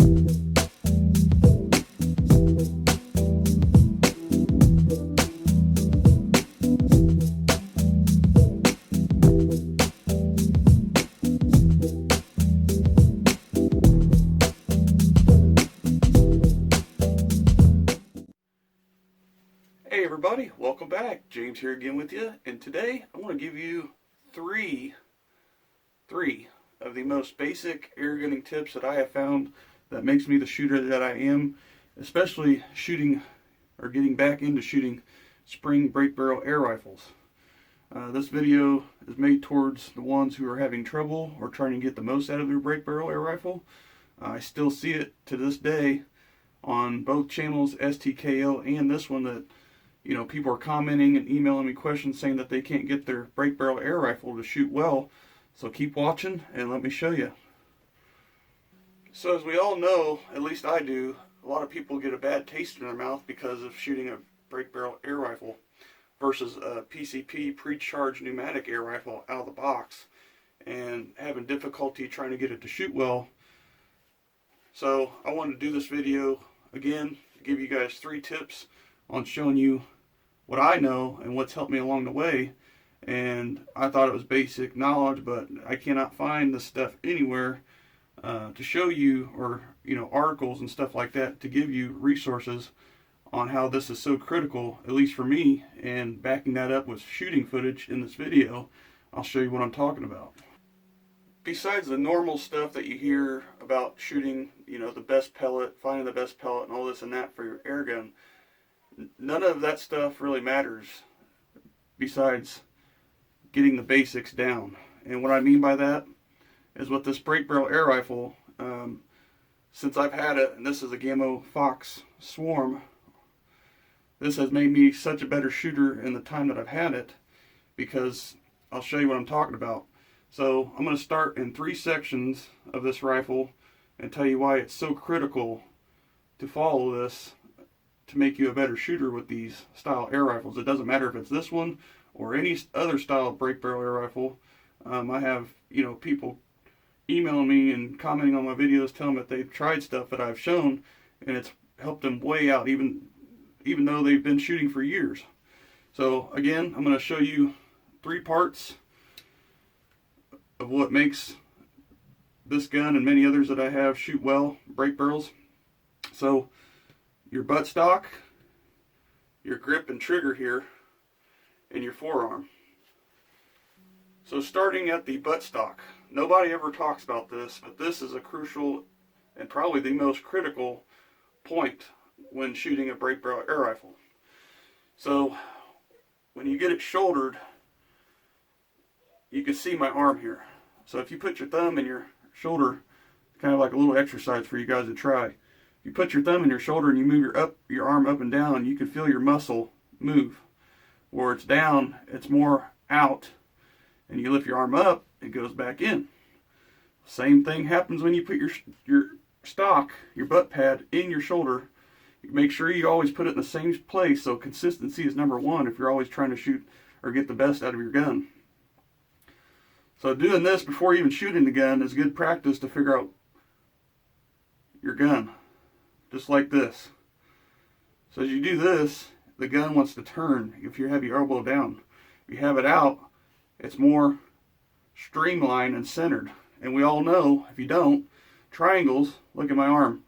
Hey everybody, welcome back. James here again with you, and today I want to give you three of the most basic air gunning tips that I have found that makes me the shooter that I am, especially shooting or getting back into shooting spring break barrel air rifles. This video is made towards the ones who are having trouble or trying to get the most out of their break barrel air rifle. I still see it to this day on both channels, STKO and this one, that people are commenting and emailing me questions saying that they can't get their break barrel air rifle to shoot well. So keep watching and let me show you. So as we all know, at least I do, a lot of people get a bad taste in their mouth because of shooting a break barrel air rifle versus a PCP pre-charged pneumatic air rifle out of the box and having difficulty trying to get it to shoot well. So I wanted to do this video again to give you guys 3 tips on showing you what I know and what's helped me along the way. And I thought it was basic knowledge, but I cannot find this stuff anywhere to show you, or articles and stuff like that to give you resources on how this is so critical, at least for me. And backing that up with shooting footage in this video, I'll show you what I'm talking about. Besides the normal stuff that you hear about shooting, the best pellet, finding the best pellet and all this and that for your air gun, none of that stuff really matters besides getting the basics down. And what I mean by that is with this break barrel air rifle, since I've had it, and this is a Gamo Fox Swarm, this has made me such a better shooter in the time that I've had it, because I'll show you what I'm talking about. So I'm going to start in 3 sections of this rifle and tell you why it's so critical to follow this to make you a better shooter with these style air rifles. It doesn't matter if it's this one or any other style break barrel air rifle. I have people emailing me and commenting on my videos telling that they've tried stuff that I've shown and it's helped them way out, even though they've been shooting for years. So again, I'm going to show you 3 parts of what makes this gun and many others that I have shoot well, break barrels. So your buttstock, your grip and trigger here, and your forearm. So starting at the buttstock, nobody ever talks about this, but this is a crucial and probably the most critical point when shooting a break barrel air rifle. So when you get it shouldered, you can see my arm here. So if you put your thumb in your shoulder, kind of like a little exercise for you guys to try. You put your thumb in your shoulder and you move your arm up and down, you can feel your muscle move. Where it's down, it's more out, and you lift your arm up, it goes back in. Same thing happens when you put your stock, your butt pad, in your shoulder. Make sure you always put it in the same place, so consistency is number 1 if you're always trying to shoot or get the best out of your gun. So doing this before even shooting the gun is good practice to figure out your gun. Just like this. So as you do this, the gun wants to turn if you have your elbow down. If you have it out, it's more streamlined and centered. And we all know, if you don't, triangles, look at my arm,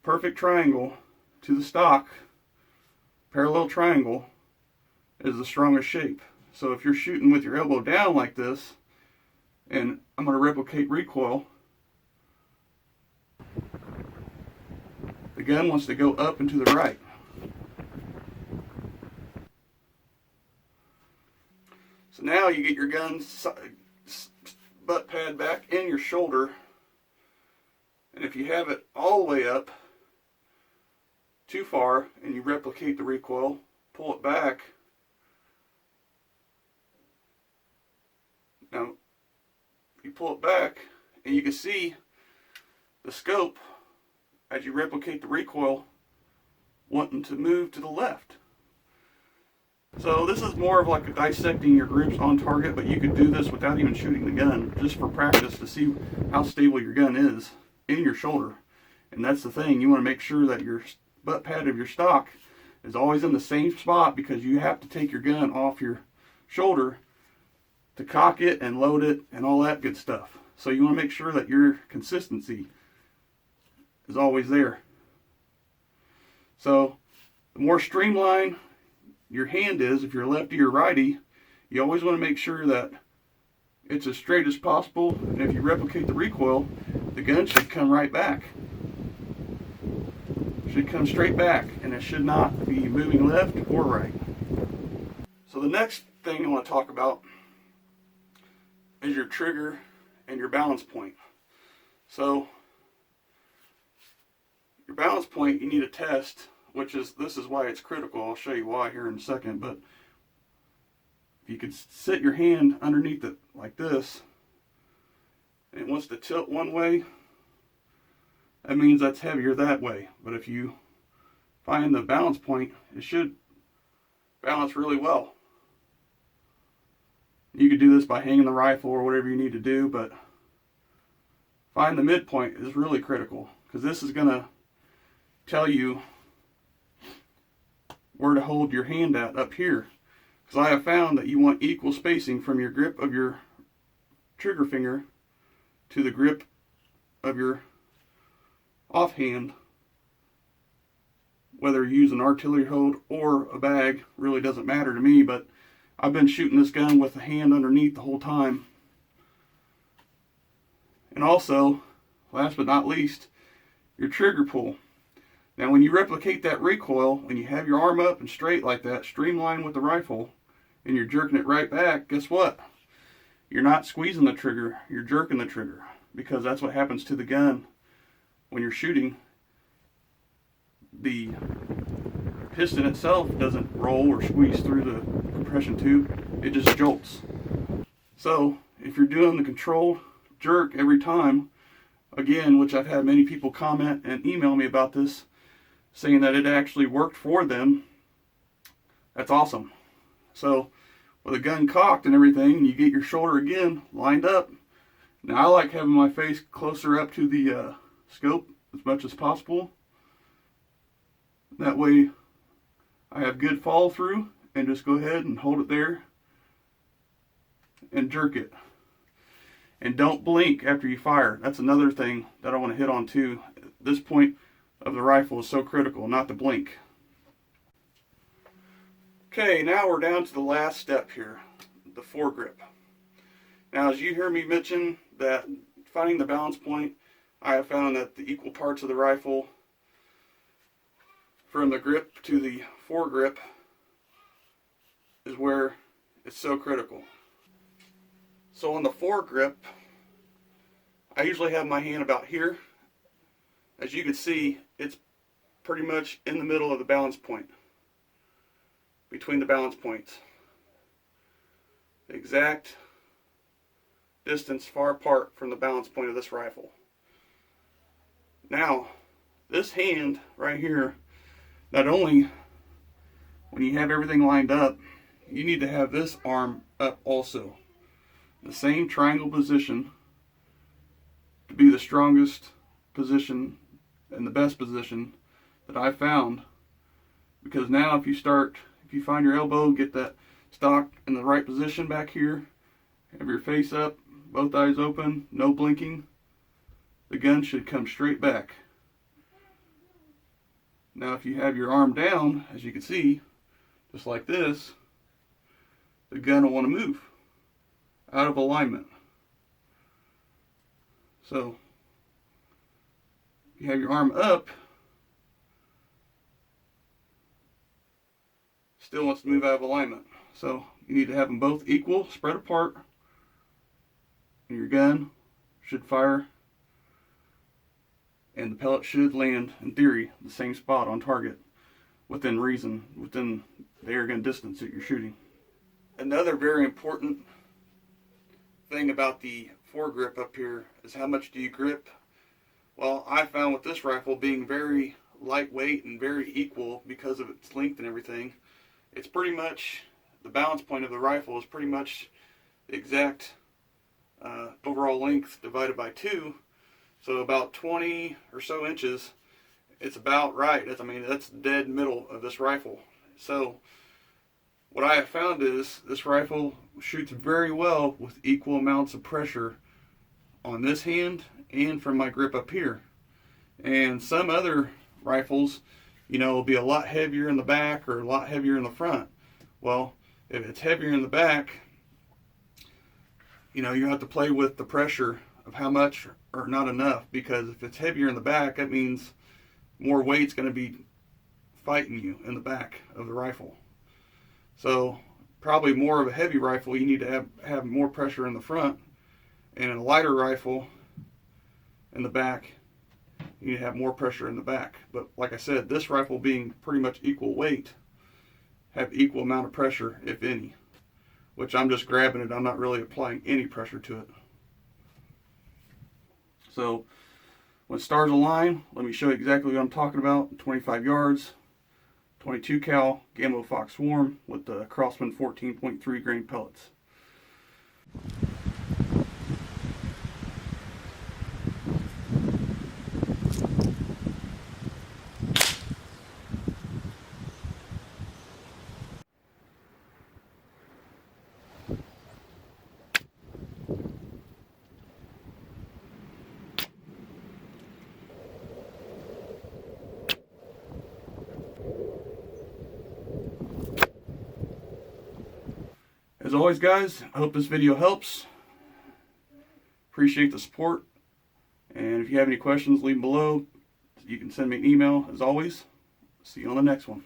perfect triangle to the stock, parallel triangle is the strongest shape. So if you're shooting with your elbow down like this, and I'm going to replicate recoil, the gun wants to go up and to the right. So now you get your gun butt pad back in your shoulder, and if you have it all the way up too far and you replicate the recoil, pull it back. Now you pull it back and you can see the scope as you replicate the recoil wanting to move to the left. So this is more of like a dissecting your groups on target, but you could do this without even shooting the gun, just for practice to see how stable your gun is in your shoulder And that's the thing, you want to make sure that your butt pad of your stock is always in the same spot, because you have to take your gun off your shoulder to cock it and load it and all that good stuff. So you want to make sure that your consistency is always there. So the more streamlined your hand is, if you're lefty or righty, you always want to make sure that it's as straight as possible. And if you replicate the recoil, the gun should come right back. Should come straight back, and it should not be moving left or right. So the next thing I want to talk about is your trigger and your balance point. So your balance point you need to test, this is why it's critical. I'll show you why here in a second. But if you could sit your hand underneath it like this, and it wants to tilt one way, that means that's heavier that way. But if you find the balance point, it should balance really well. You could do this by hanging the rifle or whatever you need to do, but find the midpoint is really critical, because this is going to tell you where to hold your hand at up here. Because I have found that you want equal spacing from your grip of your trigger finger to the grip of your offhand. Whether you use an artillery hold or a bag really doesn't matter to me, but I've been shooting this gun with the hand underneath the whole time. And also, last but not least, your trigger pull. Now when you replicate that recoil, when you have your arm up and straight like that, streamlined with the rifle, and you're jerking it right back, guess what? You're not squeezing the trigger, you're jerking the trigger, because that's what happens to the gun when you're shooting. The piston itself doesn't roll or squeeze through the compression tube, it just jolts. So if you're doing the controlled jerk every time, again, which I've had many people comment and email me about this, saying that it actually worked for them, that's awesome. So with a gun cocked and everything, you get your shoulder again lined up. Now I like having my face closer up to the scope as much as possible. That way I have good follow through, and just go ahead and hold it there and jerk it. And don't blink after you fire. That's another thing that I want to hit on too. This point of the rifle is so critical, not to blink. Okay, now we're down to the last step here, the foregrip. Now as you hear me mention that finding the balance point, I have found that the equal parts of the rifle, from the grip to the foregrip, is where it's so critical. So on the foregrip, I usually have my hand about here. As you can see, it's pretty much in the middle of the balance point, between the balance points. The exact distance far apart from the balance point of this rifle. Now, this hand right here, not only when you have everything lined up, you need to have this arm up also. The same triangle position to be the strongest position and the best position that I found. Because now if you find your elbow, get that stock in the right position back here, have your face up, both eyes open, no blinking, the gun should come straight back. Now if you have your arm down, as you can see, just like this, the gun will want to move out of alignment. So you have your arm up, still wants to move out of alignment. So you need to have them both equal, spread apart, and your gun should fire, and the pellet should land, in theory, the same spot on target, within reason, within the airgun distance that you're shooting. Another very important thing about the foregrip up here is how much do you grip. Well, I found with this rifle being very lightweight and very equal because of its length and everything, it's pretty much, the balance point of the rifle is pretty much the exact overall length divided by 2. So about 20 or so inches, it's about right. I mean, that's dead middle of this rifle. So what I have found is this rifle shoots very well with equal amounts of pressure on this hand and from my grip up here. And some other rifles, you know, will be a lot heavier in the back or a lot heavier in the front. Well, if it's heavier in the back, you know, you have to play with the pressure of how much or not enough, because if it's heavier in the back, that means more weight's going to be fighting you in the back of the rifle. So probably more of a heavy rifle, you need to have more pressure in the front, and in a lighter rifle in the back, you need to have more pressure in the back. But like I said, this rifle being pretty much equal weight, have equal amount of pressure, if any, which I'm just grabbing it. I'm not really applying any pressure to it. So when stars align, let me show you exactly what I'm talking about. 25 yards, 22 cal Gamo Fox Swarm with the Crosman 14.3 grain pellets. As always, guys, I hope this video helps. Appreciate the support. And if you have any questions, leave them below. You can send me an email, as always. See you on the next one.